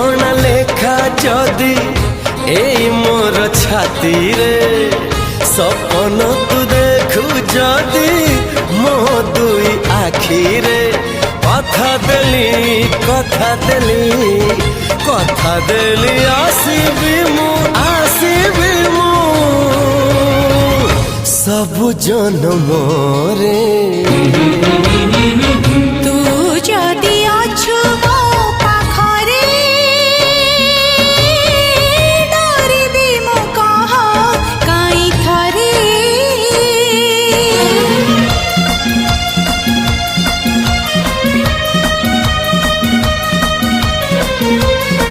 गहना लेखा जदि एई मोर छाती रे सपन तू देखु जदि मो दुई आखी रे कथा देली आसीबी मु सब जन्म रे।